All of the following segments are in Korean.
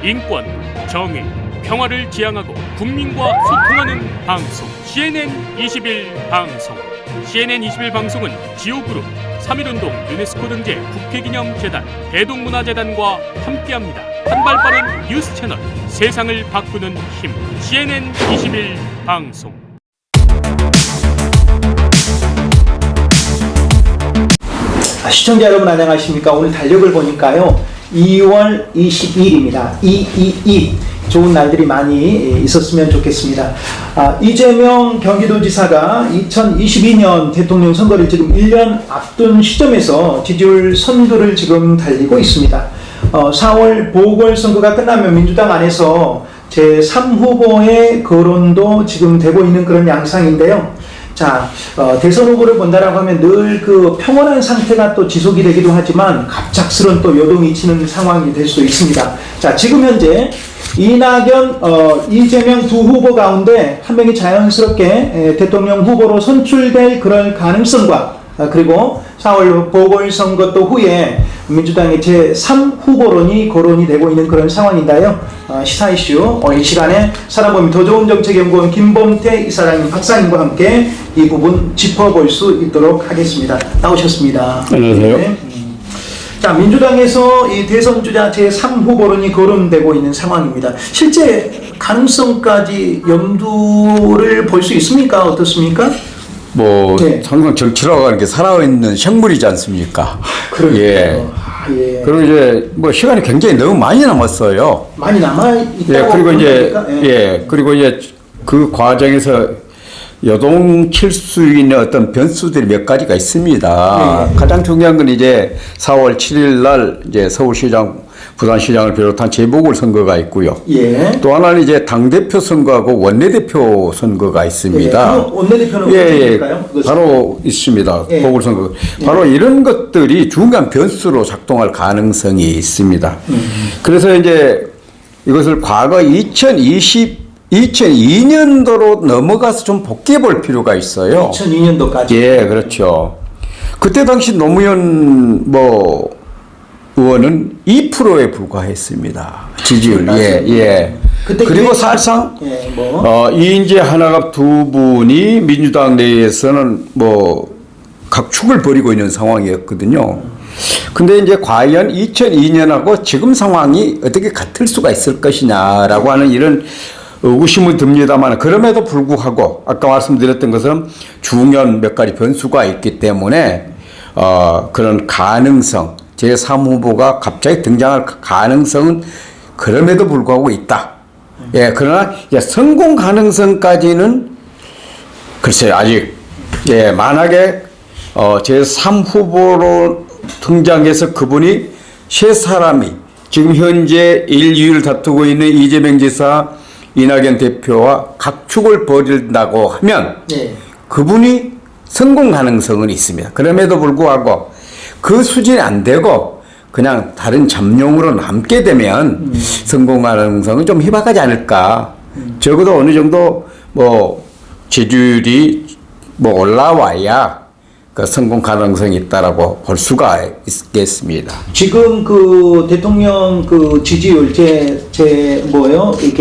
인권, 정의, 평화를 지향하고 국민과 소통하는 방송 CNN 21 방송. CNN 21 방송은 지오그룹, 3.1운동 유네스코 등재 국회기념재단, 대동문화재단과 함께합니다. 한발 빠른 뉴스 채널, 세상을 바꾸는 힘. CNN 21 방송. 시청자 여러분 안녕하십니까. 오늘 달력을 보니까요 2월 22일입니다 222 좋은 날들이 많이 있었으면 좋겠습니다. 이재명 경기도지사가 2022년 대통령 선거를 지금 1년 앞둔 시점에서 지지율 선두를 지금 달리고 있습니다. 4월 보궐선거가 끝나면 민주당 안에서 제3후보의 거론도 지금 되고 있는 그런 양상인데요. 자, 대선 후보를 본다라고 하면 늘 그 평온한 상태가 또 지속이 되기도 하지만 갑작스런 또 요동이 치는 상황이 될 수도 있습니다. 자, 지금 현재 이낙연, 이재명 두 후보 가운데 한 명이 자연스럽게 대통령 후보로 선출될 그럴 가능성과 그리고 4월 보궐선거 또 후에 민주당의 제3후보론이 거론이 되고 있는 그런 상황인데요. 시사 이슈 이 시간에 사람보기 더 좋은 정책연구원 김범태 이사장님 박사님과 함께 이 부분 짚어볼 수 있도록 하겠습니다. 나오셨습니다. 안녕하세요. 네. 자, 민주당에서 이 대선 주자 제3후보론이 거론되고 있는 상황입니다. 실제 가능성까지 염두를 볼 수 있습니까? 어떻습니까? 네. 항상 정치라고 하는 게 살아있는 생물이지 않습니까? 그러니까요. 예. 예. 그리고 이제 시간이 굉장히 너무 많이 남았어요. 많이 남아 있다고. 예. 그리고 이제 예. 그리고 이제 그 과정에서 요동칠 수 있는 어떤 변수들이 몇 가지가 있습니다. 네. 가장 중요한 건 이제 4월 7일 날 이제 서울시장, 부산시장을 비롯한 재보궐선거가 있고요. 예. 또 하나는 이제 당대표 선거하고 원내대표 선거가 있습니다. 예. 원내대표는 예, 바로 있습니다. 예. 보궐선거. 바로 이런 것들이 중요한 변수로 작동할 가능성이 있습니다. 그래서 이제 이것을 과거 2002년도로 넘어가서 좀 복귀해 볼 필요가 있어요. 2002년도까지. 예, 그렇죠. 그때 당시 노무현 의원은 2%에 불과했습니다. 지지율. 예. 그리고 사실상 이인재 하나갑 두 분이 민주당 내에서는 각축을 벌이고 있는 상황이었거든요. 근데 이제 과연 2002년하고 지금 상황이 어떻게 같을 수가 있을 것이냐라고 하는 이런 의구심은 듭니다만, 그럼에도 불구하고 아까 말씀드렸던 것처럼 중요한 몇 가지 변수가 있기 때문에 그런 가능성, 제3후보가 갑자기 등장할 가능성은 그럼에도 불구하고 있다. 예, 그러나 성공 가능성까지는 글쎄요, 아직, 예, 만약에 제3후보로 등장해서 그분이 세 사람이 지금 현재 1, 2위를 다투고 있는 이재명 지사, 이낙연 대표와 각축을 벌인다고 하면 그분이 성공 가능성은 있습니다. 그럼에도 불구하고 그 수준이 안 되고 그냥 다른 잠룡으로 남게 되면 성공 가능성은 좀 희박하지 않을까. 적어도 어느 정도 지지율이 올라와야 그 성공 가능성이 있다라고 볼 수가 있겠습니다. 지금 그 대통령 그 지지율 이렇게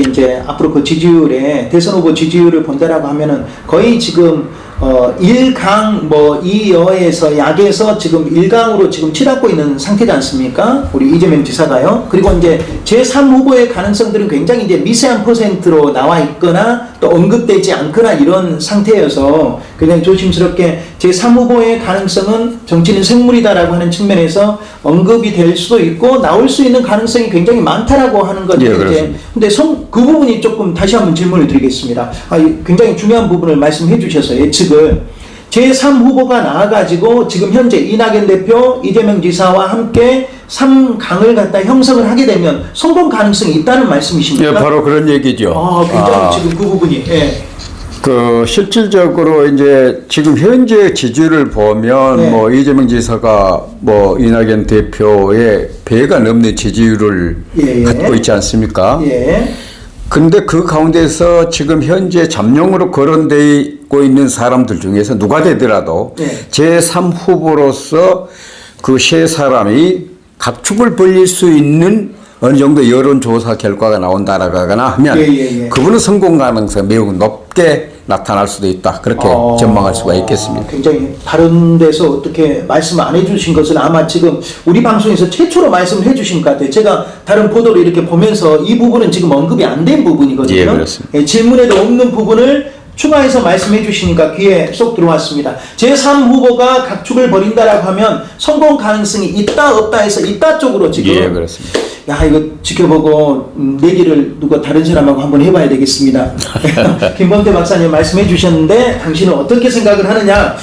이제 앞으로 그 지지율에 대선 후보 지지율을 본다라고 하면은 거의 지금 1강 2여에서 약에서 지금 1강으로 지금 치닫고 있는 상태지 않습니까? 우리 이재명 지사가요. 그리고 이제 제3후보의 가능성들은 굉장히 이제 미세한 퍼센트로 나와 있거나 또 언급되지 않거나 이런 상태여서 굉장히 조심스럽게 제3후보의 가능성은 정치는 생물이다라고 하는 측면에서 언급이 될 수도 있고 나올 수 있는 가능성이 굉장히 많다라고 하는 건데, 예, 근데 그 부분이 조금 다시 한번 질문을 드리겠습니다. 굉장히 중요한 부분을 말씀해 주셔서 예측을 제3후보가 나와가지고 지금 현재 이낙연 대표, 이재명 지사와 함께 3강을 갖다 형성을 하게 되면 성공 가능성이 있다는 말씀이십니까? 예, 바로 그런 얘기죠. 굉장히 지금 그 부분이. 예. 실질적으로 이제 지금 현재 지지율을 보면 이재명 지사가 이낙연 대표의 배가 넘는 지지율을 갖고 있지 않습니까? 예. 근데 그 가운데서 지금 현재 잠룡으로 거론되고 있는 사람들 중에서 누가 되더라도 제3후보로서 그 세 사람이 각축을 벌릴 수 있는 어느 정도 여론조사 결과가 나온다라거나 하면 그분은 성공 가능성이 매우 높게 나타날 수도 있다. 그렇게 전망할 수가 있겠습니다. 굉장히 다른 데서 어떻게 말씀 안 해주신 것을 아마 지금 우리 방송에서 최초로 말씀을 해주신 것 같아요. 제가 다른 보도를 이렇게 보면서 이 부분은 지금 언급이 안 된 부분이거든요. 예, 그렇습니다. 질문에도 없는 부분을 추가해서 말씀해 주시니까 귀에 쏙 들어왔습니다. 제3 후보가 각축을 벌인다라고 하면 성공 가능성이 있다 없다 해서 있다 쪽으로 지금. 예, 그렇습니다. 야, 이거 지켜보고 내기를 누가 다른 사람하고 한번 해봐야 되겠습니다. 김범태 박사님 말씀해 주셨는데 당신은 어떻게 생각을 하느냐?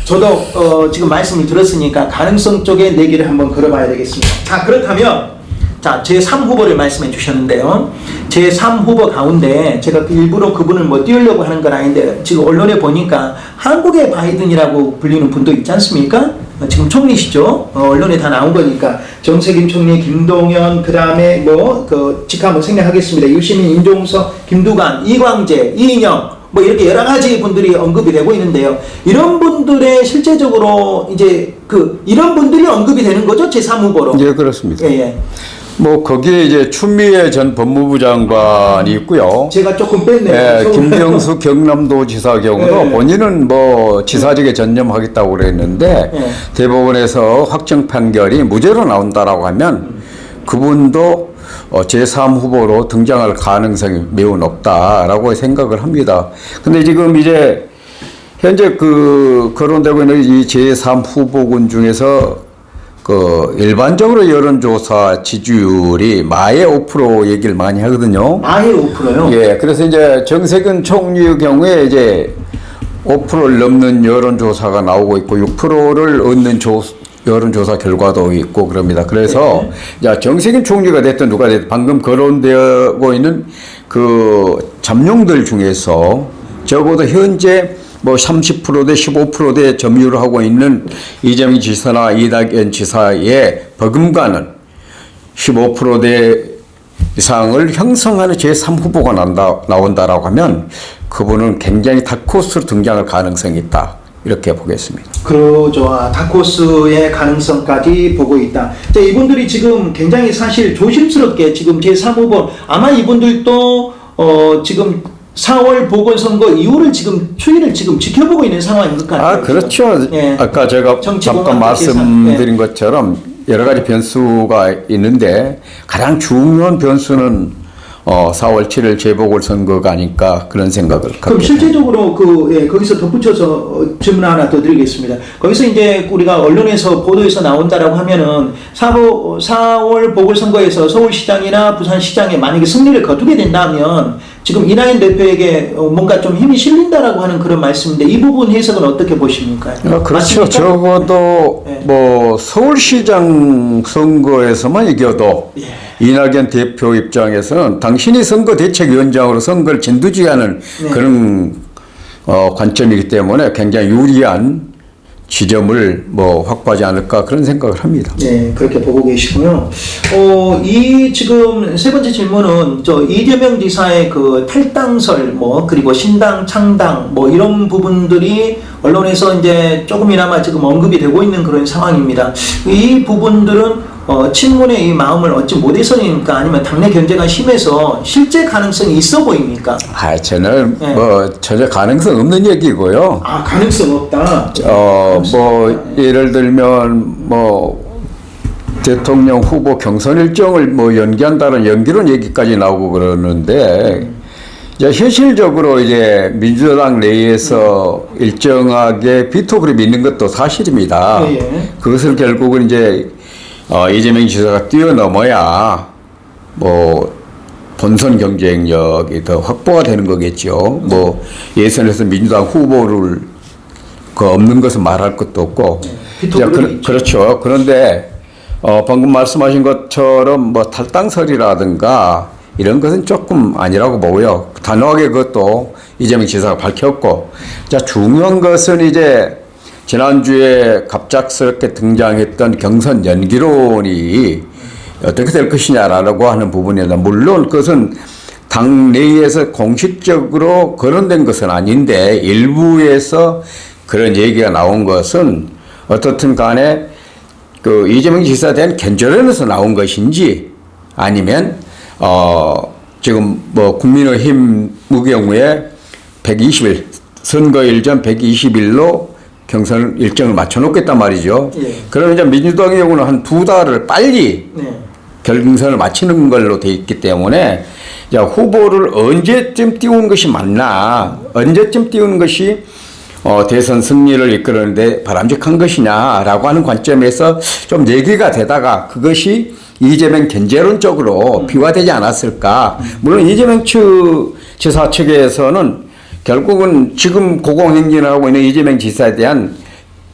저도 지금 말씀을 들었으니까 가능성 쪽에 내기를 한번 걸어봐야 되겠습니다. 자, 그렇다면 자, 제3 후보를 말씀해 주셨는데요. 제3 후보 가운데 제가 일부러 그분을 뭐 띄우려고 하는 건 아닌데 지금 언론에 보니까 한국의 바이든이라고 불리는 분도 있지 않습니까? 지금 총리시죠. 언론에 다 나온 거니까 정세균 총리, 김동연, 그 다음에 직함 한번 생략하겠습니다. 유시민, 임종석, 김두관, 이광재, 이인영 뭐 이렇게 여러 가지 분들이 언급이 되고 있는데요. 이런 분들의 실제적으로 이제 이런 분들이 언급이 되는 거죠, 제3 후보로. 예, 그렇습니다. 예. 뭐 거기에 이제 추미애 전 법무부 장관이 있고요. 제가 조금 뺐네요. 예, 김병수 경남도지사 경우도 예. 본인은 뭐 지사직에 전념하겠다고 그랬는데 예. 대법원에서 확정 판결이 무죄로 나온다라고 하면 그분도 제3 후보로 등장할 가능성이 매우 높다라고 생각을 합니다. 근데 지금 이제 현재 거론되고 있는 이 제3 후보군 중에서 일반적으로 여론조사 지지율이 마의 5% 얘기를 많이 하거든요. 마의 5%요? 예, 그래서 이제 정세균 총리의 경우에 이제 5%를 넘는 여론조사가 나오고 있고 6%를 얻는 여론조사 결과도 있고 그럽니다. 그래서 자, 정세균 총리가 됐든 누가 됐든 방금 거론되고 있는 잠룡들 중에서 적어도 현재 뭐 30%대 15%대 점유를 하고 있는 이재명 지사나 이낙연 지사의 버금가는 15%대 이상을 형성하는 제3 후보가 나온다라고 하면 그분은 굉장히 다크호스로 등장할 가능성이 있다. 이렇게 보겠습니다. 그러죠. 다크호스의 가능성까지 보고 있다. 자, 이분들이 지금 굉장히 사실 조심스럽게 지금 제3 후보 아마 이분들도 지금 4월 보궐선거 이후를 지금 추이를 지금 지켜보고 있는 상황인 것 같아요. 그렇죠. 예. 아까 제가 잠깐 말씀드린 것처럼 여러 가지 변수가 있는데 가장 중요한 변수는 4월 7일 재보궐선거가 아닐까 그런 생각을 갖게 그럼 실제적으로 거기서 덧붙여서 질문 하나 더 드리겠습니다. 거기서 이제 우리가 언론에서 보도에서 나온다라고 하면은 4월 보궐선거에서 서울시장이나 부산시장에 만약에 승리를 거두게 된다면 지금 이낙연 대표에게 뭔가 좀 힘이 실린다라고 하는 그런 말씀인데 이 부분 해석은 어떻게 보십니까? 그렇죠. 맞습니까? 적어도 뭐 서울시장 선거에서만 이겨도 이낙연 대표 입장에서는 당신이 선거대책위원장으로 선거를 진두지휘하는 그런 관점이기 때문에 굉장히 유리한 지점을 확보하지 않을까 그런 생각을 합니다. 네, 그렇게 보고 계시고요. 이 지금 세 번째 질문은 이재명 지사의 탈당설 그리고 신당 창당 이런 부분들이 언론에서 이제 조금이나마 지금 언급이 되고 있는 그런 상황입니다. 이 부분들은 친문의 이 마음을 얻지 못해서입니까? 아니면 당내 견제가 심해서 실제 가능성이 있어 보입니까? 저는 전혀 가능성 없는 얘기고요. 가능성 없다. 예를 들면 대통령 후보 경선 일정을 연기한다는 연기론 얘기까지 나오고 그러는데 현실적으로 이제 민주당 내에서 일정하게 비토 그룹이 있는 것도 사실입니다. 그것을 결국은 이제 이재명 지사가 뛰어넘어야 본선 경쟁력이 더 확보가 되는 거겠죠. 예선에서 민주당 후보를 없는 것은 말할 것도 없고. 그렇죠. 그런데 방금 말씀하신 것처럼 탈당설이라든가 이런 것은 조금 아니라고 보고요. 단호하게 그것도 이재명 지사가 밝혔고. 자, 중요한 것은 이제 지난주에 갑작스럽게 등장했던 경선 연기론이 어떻게 될 것이냐라고 하는 부분이다. 물론 그것은 당 내에서 공식적으로 거론된 것은 아닌데 일부에서 그런 얘기가 나온 것은 어떻든 간에 이재명 지사에 대한 견제론에서 나온 것인지 아니면 지금 뭐 국민의힘의 경우에 120일 선거일 전 120일로 경선 일정을 맞춰놓겠단 말이죠. 예. 그러면 이제 민주당의 경우는 한 2달을 빨리 네. 결승선을 마치는 걸로 돼 있기 때문에 자, 후보를 언제쯤 띄우는 것이 맞나, 언제쯤 띄우는 것이 대선 승리를 이끌어내는데 바람직한 것이냐라고 하는 관점에서 좀 얘기가 되다가 그것이 이재명 견제론적으로 비화되지 않았을까. 물론 이재명 지사 측에서는 결국은 지금 고공행진을 하고 있는 이재명 지사에 대한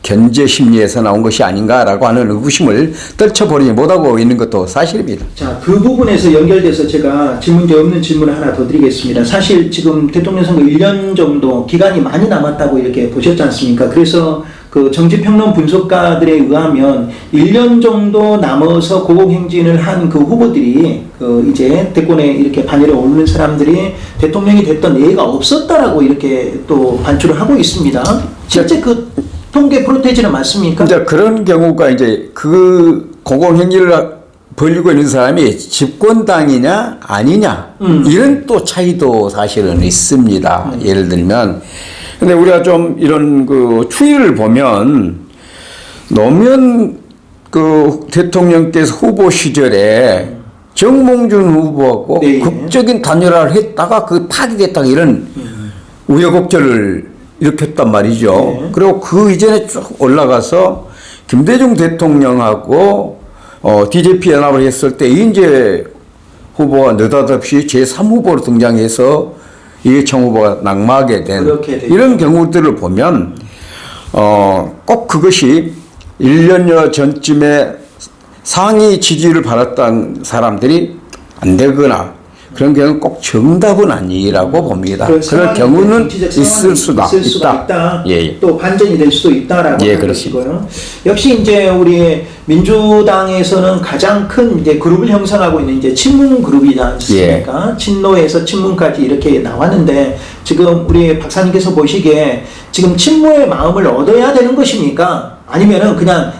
견제 심리에서 나온 것이 아닌가라고 하는 의구심을 떨쳐버리지 못하고 있는 것도 사실입니다. 자, 그 부분에서 연결돼서 제가 질문제 없는 질문을 하나 더 드리겠습니다. 사실 지금 대통령 선거 1년 정도 기간이 많이 남았다고 이렇게 보셨지 않습니까? 그래서 그 정치평론 분석가들에 의하면 1년 정도 남아서 고공행진을 한 그 후보들이 그 이제 대권에 이렇게 반열에 오르는 사람들이 대통령이 됐던 예가 없었다라고 이렇게 또 반출을 하고 있습니다. 실제 그 통계 프로테이지는 맞습니까? 이제 그런 경우가 이제 그 고공행위를 벌이고 있는 사람이 집권당이냐 아니냐 이런 또 차이도 사실은 있습니다. 예를 들면 근데 우리가 좀 이런 그 추이를 보면 노무현 그 대통령께서 후보 시절에 정몽준 후보하고 네. 극적인 단일화를 했다가 그 파기됐다가 이런 우여곡절을 일으켰단 말이죠. 네. 그리고 그 이전에 쭉 올라가서 김대중 대통령하고 DJP 연합을 했을 때 이인재 후보가 느닷없이 제3후보로 등장해서 이해창 후보가 낙마하게 된 이런 경우들을 보면 꼭 그것이 1년여 전쯤에 상위 지지를 받았던 사람들이 안 되거나 그런 경우는 꼭 정답은 아니라고 봅니다. 그럴 경우는 있을 수가 있다. 예. 또 반전이 될 수도 있다라고 예, 그러시고요. 역시 이제 우리 민주당에서는 가장 큰 이제 그룹을 형성하고 있는 이제 친문 그룹이지 않습니까? 예. 친노에서 친문까지 이렇게 나왔는데 지금 우리 박사님께서 보시기에 지금 친모의 마음을 얻어야 되는 것입니까? 아니면은 그냥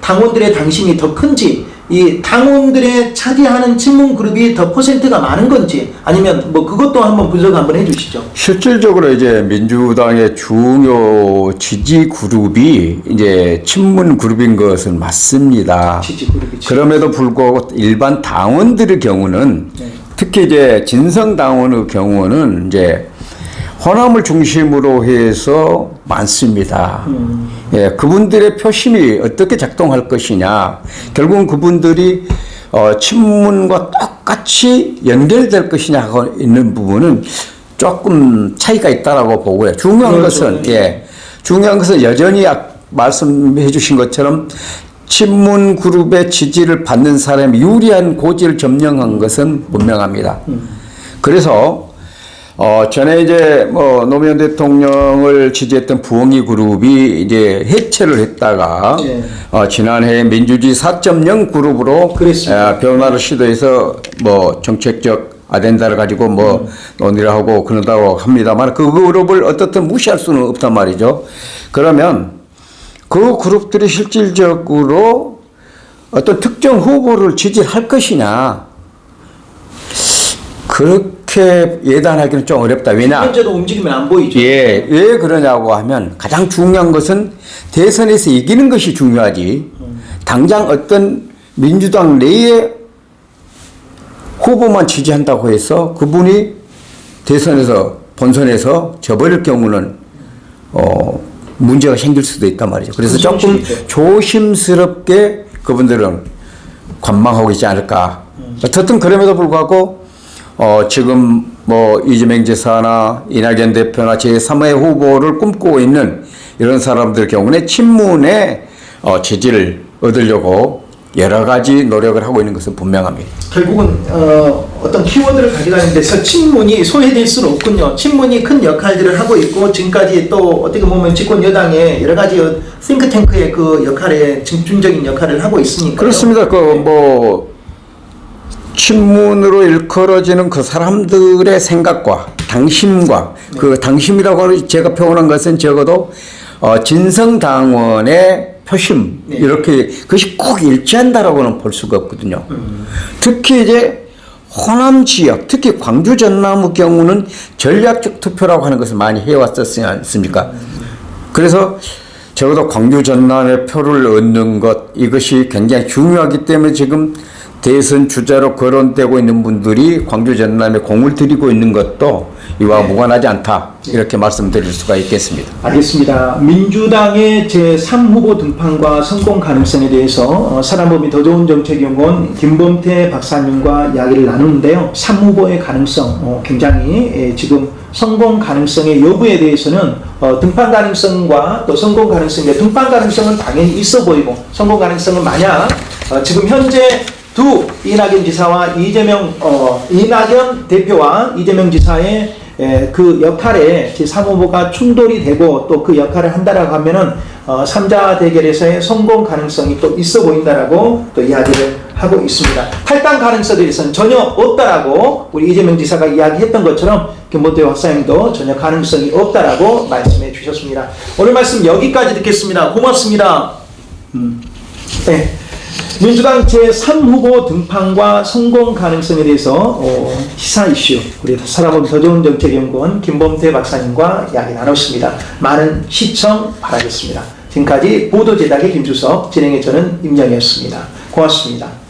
당원들의 당심이 더 큰지 이 당원들의 차지하는 친문 그룹이 더 퍼센트가 많은 건지 아니면 뭐 그것도 한번 분석 한번 해주시죠. 실질적으로 이제 민주당의 중요 지지 그룹이 이제 친문 그룹인 것은 맞습니다. 지지 그룹이죠. 그럼에도 불구하고 일반 당원들의 경우는 네. 특히 이제 진성 당원의 경우는 이제 호남을 중심으로 해서 많습니다. 예, 그분들의 표심이 어떻게 작동할 것이냐. 결국은 그분들이 친문과 똑같이 연결될 것이냐 하고 있는 부분은 조금 차이가 있다라고 보고요. 중요한 것은 중요한 것은 여전히 말씀해 주신 것처럼 친문 그룹의 지지를 받는 사람이 유리한 고지를 점령한 것은 분명합니다. 그래서 전에 이제 뭐 노무현 대통령을 지지했던 부엉이 그룹이 이제 해체를 했다가 지난해 민주주의 4.0 그룹으로 변화를 시도해서 뭐 정책적 아젠다를 가지고 뭐 논의를 하고 그런다고 합니다만 그 그룹을 어떻든 무시할 수는 없단 말이죠. 그러면 그 그룹들이 실질적으로 어떤 특정 후보를 지지할 것이냐 그렇게 예단하기는 좀 어렵다. 왜냐? 현재도 움직이면 안 보이죠. 예, 왜 그러냐고 하면 가장 중요한 것은 대선에서 이기는 것이 중요하지. 당장 어떤 민주당 내에 후보만 지지한다고 해서 그분이 대선에서 본선에서 져버릴 경우는 문제가 생길 수도 있단 말이죠. 그래서 조금 조심스럽게 그분들은 관망하고 있지 않을까. 어쨌든 그럼에도 불구하고 지금 뭐 이재명 지사나 이낙연 대표나 제3의 후보를 꿈꾸고 있는 이런 사람들 경우는 친문의 지지를 얻으려고 여러 가지 노력을 하고 있는 것은 분명합니다. 결국은 어떤 키워드를 가져가는 데서 친문이 소외될 수는 없군요. 친문이 큰 역할들을 하고 있고 지금까지 또 어떻게 보면 집권 여당의 여러 가지 싱크탱크의 그 역할에 중점적인 역할을 하고 있으니까. 그렇습니다. 친문으로 일컬어지는 그 사람들의 생각과 당심과 그 당심이라고 제가 표현한 것은 적어도 진성 당원의 표심 네. 이렇게 그것이 꼭 일치한다라고는 볼 수가 없거든요. 특히 이제 호남 지역, 특히 광주 전남의 경우는 전략적 투표라고 하는 것을 많이 해왔었지 않습니까? 그래서 적어도 광주 전남의 표를 얻는 것 이것이 굉장히 중요하기 때문에 지금 대선 주자로 거론되고 있는 분들이 광주 전남에 공을 들이고 있는 것도 이와 네. 무관하지 않다 이렇게 말씀드릴 수가 있겠습니다. 알겠습니다. 민주당의 제3후보 등판과 성공 가능성에 대해서 사람법이 더 좋은 정책연구원 김범태 박사님과 이야기를 나누는데요. 3후보의 가능성 굉장히 지금 성공 가능성의 여부에 대해서는 등판 가능성과 또 성공 가능성인데 등판 가능성은 당연히 있어 보이고 성공 가능성은 만약 지금 현재 두 이낙연 지사와 이낙연 대표와 이재명 지사의 그 역할에 제3후보가 충돌이 되고 또 그 역할을 한다라고 하면은 3자 대결에서의 성공 가능성이 또 있어 보인다라고 또 이야기를 하고 있습니다. 탈당 가능성에 대해서는 전혀 없다라고 우리 이재명 지사가 이야기했던 것처럼 김범태 박사님도 전혀 가능성이 없다라고 말씀해 주셨습니다. 오늘 말씀 여기까지 듣겠습니다. 고맙습니다. 네. 민주당 제3후보 등판과 성공 가능성에 대해서 시사 이슈 우리 살아보기 더 좋은 정책연구원 김범태 박사님과 이야기 나눴습니다. 많은 시청 바라겠습니다. 지금까지 보도제작의 김주석, 진행의 저는 임영이었습니다. 고맙습니다.